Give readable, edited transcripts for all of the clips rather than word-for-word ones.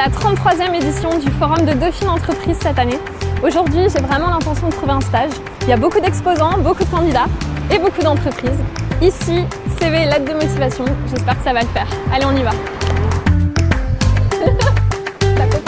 la 33e édition du Forum de Dauphine Entreprise cette année. Aujourd'hui, j'ai vraiment l'intention de trouver un stage. Il y a beaucoup d'exposants, beaucoup de candidats et beaucoup d'entreprises. Ici, CV et lettre de motivation. J'espère que ça va le faire. Allez, on y va. Ça continue.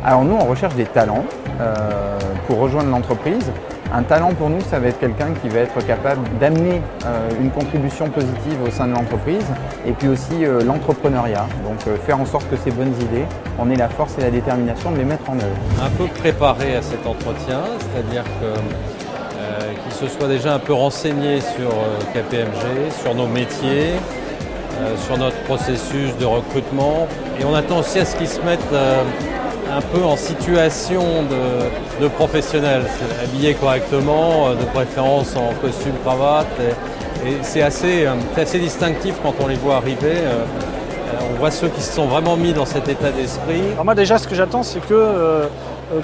Alors nous, on recherche des talents pour rejoindre l'entreprise. Un talent pour nous, ça va être quelqu'un qui va être capable d'amener une contribution positive au sein de l'entreprise et puis aussi l'entrepreneuriat. Donc faire en sorte que ces bonnes idées, on ait la force et la détermination de les mettre en œuvre. Un peu préparé à cet entretien, c'est-à-dire qu'il se soit déjà un peu renseigné sur KPMG, sur nos métiers, sur notre processus de recrutement. Et on attend aussi à ce qu'ils se mettent un peu en situation de professionnel, habillé correctement, de préférence en costume, cravate. Et c'est assez distinctif quand on les voit arriver. On voit ceux qui se sont vraiment mis dans cet état d'esprit. Alors moi déjà, ce que j'attends, c'est que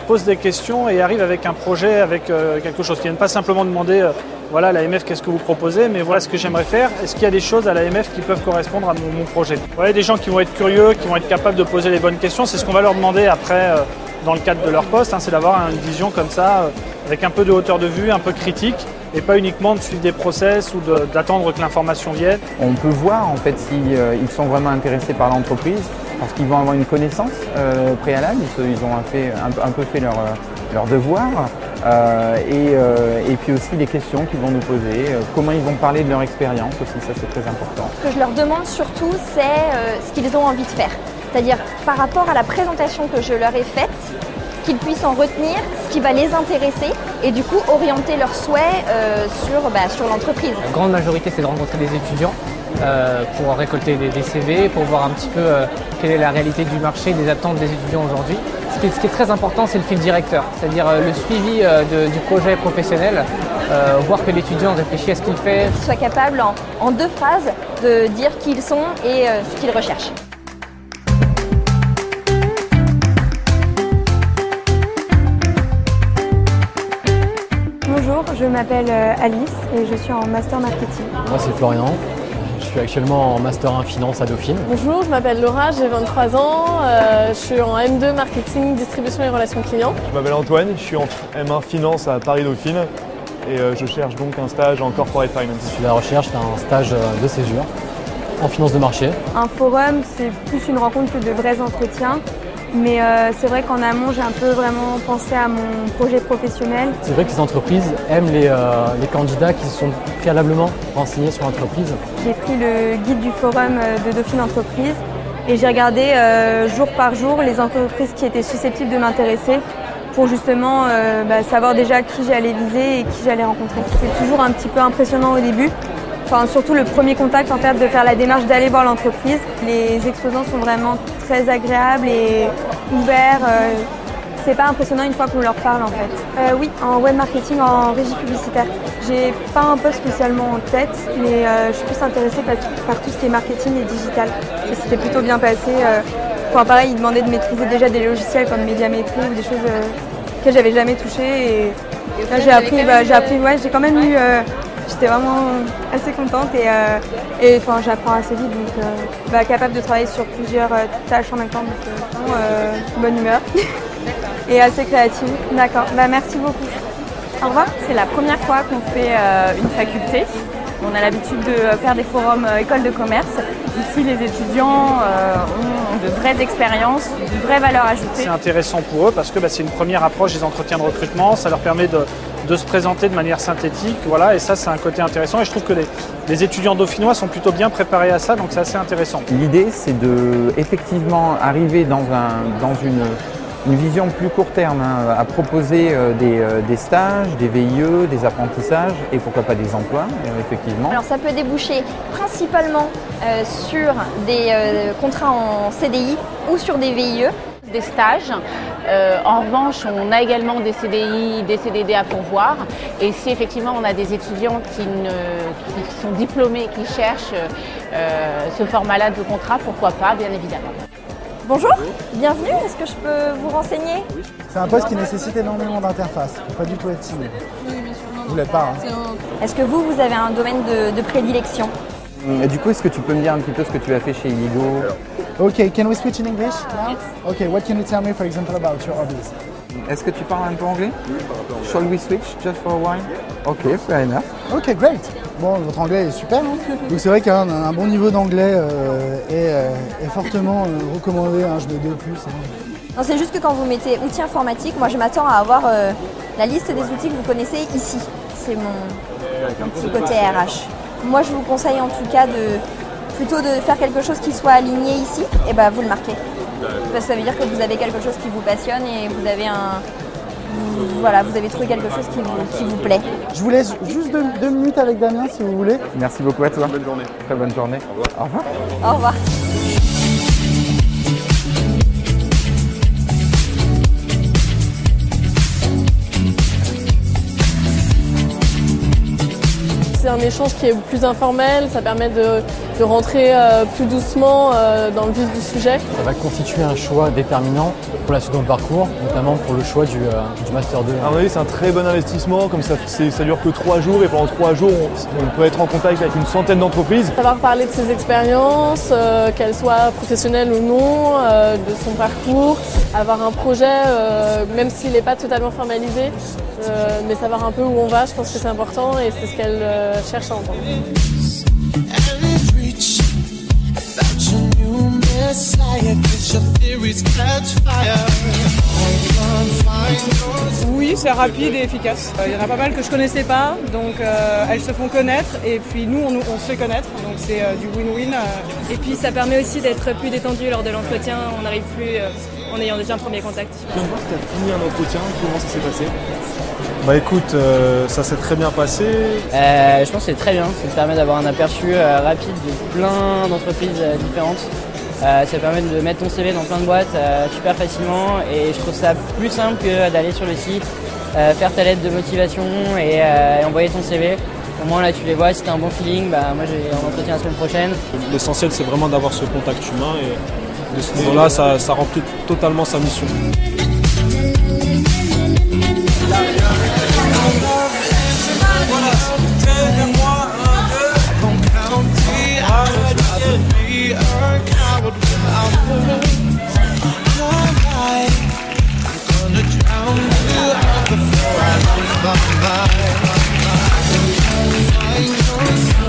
pose des questions et arrive avec un projet, avec quelque chose. Qui viennent pas simplement demander voilà l'AMF, qu'est-ce que vous proposez, mais voilà ce que j'aimerais faire. Est-ce qu'il y a des choses à l'AMF qui peuvent correspondre à mon projet? Voilà, des gens qui vont être curieux, qui vont être capables de poser les bonnes questions. C'est ce qu'on va leur demander après dans le cadre de leur poste, hein, c'est d'avoir une vision comme ça, avec un peu de hauteur de vue, un peu critique, et pas uniquement de suivre des process ou d'attendre que l'information vienne. On peut voir en fait s'ils sont vraiment intéressés par l'entreprise, parce qu'ils vont avoir une connaissance préalable, ils ont un peu fait leur devoir, et puis aussi les questions qu'ils vont nous poser, comment ils vont parler de leur expérience aussi, ça c'est très important. Ce que je leur demande surtout, c'est ce qu'ils ont envie de faire. C'est-à-dire par rapport à la présentation que je leur ai faite, qu'ils puissent en retenir ce qui va les intéresser et du coup orienter leurs souhaits sur l'entreprise. La grande majorité, c'est de rencontrer des étudiants pour récolter des CV, pour voir un petit peu quelle est la réalité du marché, des attentes des étudiants aujourd'hui. Ce qui est très important, c'est le fil directeur, c'est-à-dire le suivi du projet professionnel, voir que l'étudiant réfléchit à ce qu'il fait. Qu'ils soient capables en 2 phrases de dire qui ils sont et ce qu'ils recherchent. Bonjour, je m'appelle Alice et je suis en Master Marketing. Moi c'est Florian, je suis actuellement en Master 1 Finance à Dauphine. Bonjour, je m'appelle Laura, j'ai 23 ans, je suis en M2 Marketing, Distribution et Relations Clients. Je m'appelle Antoine, je suis en M1 Finance à Paris Dauphine et je cherche donc un stage en Corporate Finance. Je suis à la recherche d'un stage de césure en finance de marché. Un forum, c'est plus une rencontre que de vrais entretiens. Mais c'est vrai qu'en amont, j'ai un peu vraiment pensé à mon projet professionnel. C'est vrai que les entreprises aiment les candidats qui se sont préalablement renseignés sur l'entreprise. J'ai pris le guide du forum de Dauphine Entreprise et j'ai regardé jour par jour les entreprises qui étaient susceptibles de m'intéresser pour justement savoir déjà qui j'allais viser et qui j'allais rencontrer. C'est toujours un petit peu impressionnant au début. Enfin, surtout le premier contact, en fait, de faire la démarche d'aller voir l'entreprise. Les exposants sont vraiment très agréables et ouverts. C'est pas impressionnant une fois qu'on leur parle en fait. Oui, en web marketing, en régie publicitaire. J'ai pas un poste spécialement en tête, mais je suis plus intéressée par tout ce qui est marketing et digital. Ça s'était plutôt bien passé. Enfin, pareil, ils demandaient de maîtriser déjà des logiciels comme Médiamétrie ou des choses que j'avais jamais touchées. Et là, j'ai appris, ouais, j'ai quand même eu. J'étais vraiment assez contente et enfin, j'apprends assez vite, donc capable de travailler sur plusieurs tâches en même temps, donc bonne humeur et assez créative. D'accord, merci beaucoup. Au revoir. C'est la première fois qu'on fait une faculté. On a l'habitude de faire des forums écoles de commerce. Ici, les étudiants ont de vraies expériences, de vraies valeurs ajoutées. C'est intéressant pour eux parce que c'est une première approche des entretiens de recrutement. Ça leur permet de se présenter de manière synthétique, voilà, et ça c'est un côté intéressant et je trouve que les étudiants dauphinois sont plutôt bien préparés à ça, donc c'est assez intéressant. L'idée c'est de effectivement arriver dans une vision plus court terme, hein, à proposer des stages, des VIE, des apprentissages et pourquoi pas des emplois, effectivement. Alors ça peut déboucher principalement sur des contrats en CDI ou sur des VIE. Des stages. En revanche, on a également des CDI, des CDD à pourvoir. Et si effectivement on a des étudiants qui sont diplômés, qui cherchent ce format-là de contrat, pourquoi pas, bien évidemment. Bonjour, bienvenue, est-ce que je peux vous renseigner? C'est un poste qui nécessite énormément d'interface, il ne faut pas du tout être timide. Vous l'êtes pas, hein. Est-ce que vous avez un domaine de prédilection? Et du coup, est-ce que tu peux me dire un petit peu ce que tu as fait chez Iligo? Okay, can we switch in English now? Yes. Okay, what can you tell me, for example, about your hobbies? Est-ce que tu parles un peu anglais? Oui, je parle un peu anglais. Shall we switch just for a while? Ok, fair enough. Ok, great. Bon, votre anglais est super, hein. Donc c'est vrai qu'un bon niveau d'anglais est fortement recommandé, hein, je mets 2+. Hein. Non, c'est juste que quand vous mettez outils informatiques, moi je m'attends à avoir la liste des outils que vous connaissez ici. C'est mon petit côté RH. Moi je vous conseille en tout cas plutôt de faire quelque chose qui soit aligné ici, et ben vous le marquez. Parce que ça veut dire que vous avez quelque chose qui vous passionne et vous avez vous avez trouvé quelque chose qui vous plaît. Je vous laisse juste deux minutes avec Damien si vous voulez. Merci beaucoup à toi. Bonne journée. Très bonne journée. Au revoir. Au revoir. C'est un échange qui est plus informel, ça permet de rentrer plus doucement dans le vif du sujet. Ça va constituer un choix déterminant pour la suite de mon parcours, notamment pour le choix du Master 2. À mon avis, c'est un très bon investissement, comme ça dure que 3 jours et pendant 3 jours, on peut être en contact avec une centaine d'entreprises. Savoir parler de ses expériences, qu'elles soient professionnelles ou non, de son parcours, avoir un projet, même s'il n'est pas totalement formalisé, mais savoir un peu où on va, je pense que c'est important et c'est ce qu'elle cherche à entendre. Oui, c'est rapide et efficace. Il y en a pas mal que je connaissais pas, donc elles se font connaître et puis nous on se fait connaître, donc c'est du win-win. Et puis ça permet aussi d'être plus détendu lors de l'entretien, on n'arrive plus en ayant déjà un premier contact. Tu viens de voir que tu as fini un entretien, comment ça s'est passé? Bah écoute, ça s'est très bien passé. Je pense que c'est très bien, ça te permet d'avoir un aperçu rapide de plein d'entreprises différentes. Ça permet de mettre ton CV dans plein de boîtes super facilement et je trouve ça plus simple que d'aller sur le site, faire ta lettre de motivation et envoyer ton CV. Au moins là tu les vois, si tu as un bon feeling, moi j'ai un entretien la semaine prochaine. L'essentiel c'est vraiment d'avoir ce contact humain et de ce niveau-là ça remplit totalement sa mission. Before I lose my mind.